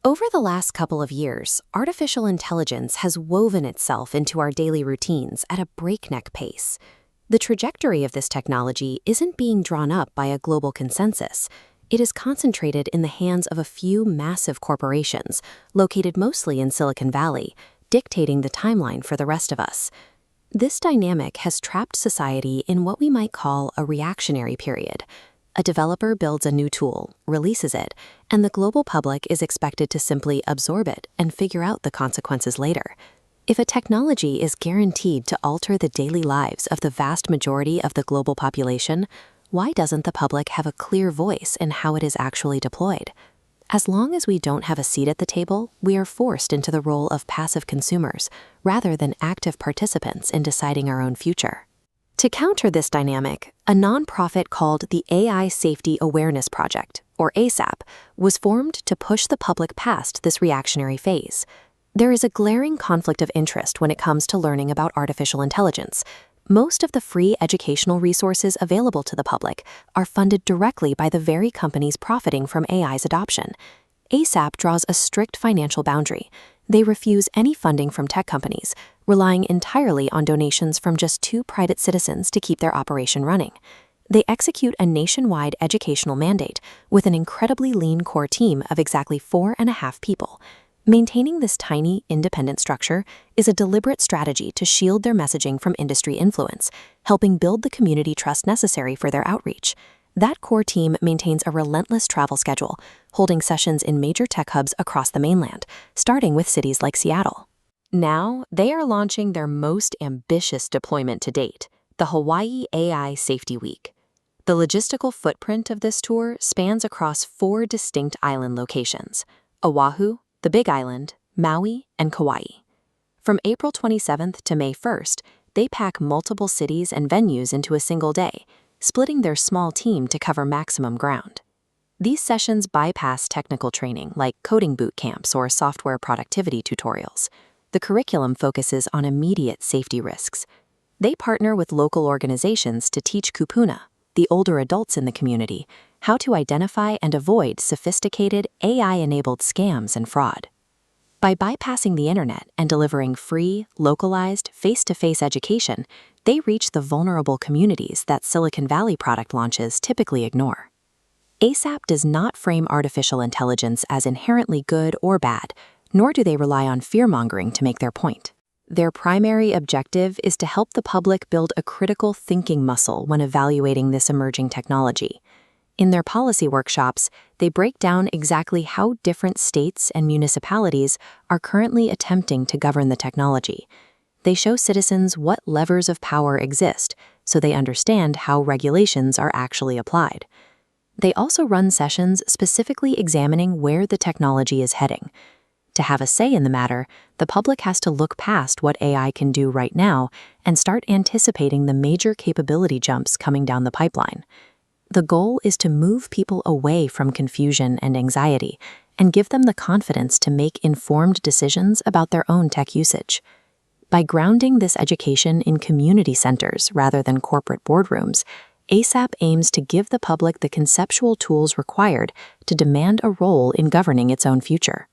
Over the last couple of years, artificial intelligence has woven itself into our daily routines at a breakneck pace. The trajectory of this technology isn't being drawn up by a global consensus. It is concentrated in the hands of a few massive corporations, located mostly in Silicon Valley, dictating the timeline for the rest of us. This dynamic has trapped society in what we might call a reactionary period. A developer builds a new tool, releases it, and the global public is expected to simply absorb it and figure out the consequences later. If a technology is guaranteed to alter the daily lives of the vast majority of the global population, why doesn't the public have a clear voice in how it is actually deployed? As long as we don't have a seat at the table, we are forced into the role of passive consumers rather than active participants in deciding our own future. To counter this dynamic, a nonprofit called the AI Safety Awareness Project, or ASAP, was formed to push the public past this reactionary phase. There is a glaring conflict of interest when it comes to learning about artificial intelligence. Most of the free educational resources available to the public are funded directly by the very companies profiting from AI's adoption. ASAP draws a strict financial boundary. They refuse any funding from tech companies, relying entirely on donations from just 2 private citizens to keep their operation running. They execute a nationwide educational mandate with an incredibly lean core team of exactly 4.5 people. Maintaining this tiny, independent structure is a deliberate strategy to shield their messaging from industry influence, helping build the community trust necessary for their outreach. That core team maintains a relentless travel schedule, holding sessions in major tech hubs across the mainland, starting with cities like Seattle. Now, they are launching their most ambitious deployment to date, the Hawaii AI Safety Week. The logistical footprint of this tour spans across 4 distinct island locations: Oahu, the Big Island, Maui, and Kauai. From April 27th to May 1st, they pack multiple cities and venues into a single day, splitting their small team to cover maximum ground. These sessions bypass technical training like coding boot camps or software productivity tutorials. The curriculum focuses on immediate safety risks. They partner with local organizations to teach kupuna, the older adults in the community, how to identify and avoid sophisticated AI-enabled scams and fraud. By bypassing the internet and delivering free, localized, face-to-face education, they reach the vulnerable communities that Silicon Valley product launches typically ignore. ASAP does not frame artificial intelligence as inherently good or bad, nor do they rely on fear-mongering to make their point. Their primary objective is to help the public build a critical thinking muscle when evaluating this emerging technology. In their policy workshops, they break down exactly how different states and municipalities are currently attempting to govern the technology. They show citizens what levers of power exist, so they understand how regulations are actually applied. They also run sessions specifically examining where the technology is heading. To have a say in the matter, the public has to look past what AI can do right now and start anticipating the major capability jumps coming down the pipeline. The goal is to move people away from confusion and anxiety and give them the confidence to make informed decisions about their own tech usage. By grounding this education in community centers rather than corporate boardrooms, ASAP aims to give the public the conceptual tools required to demand a role in governing its own future.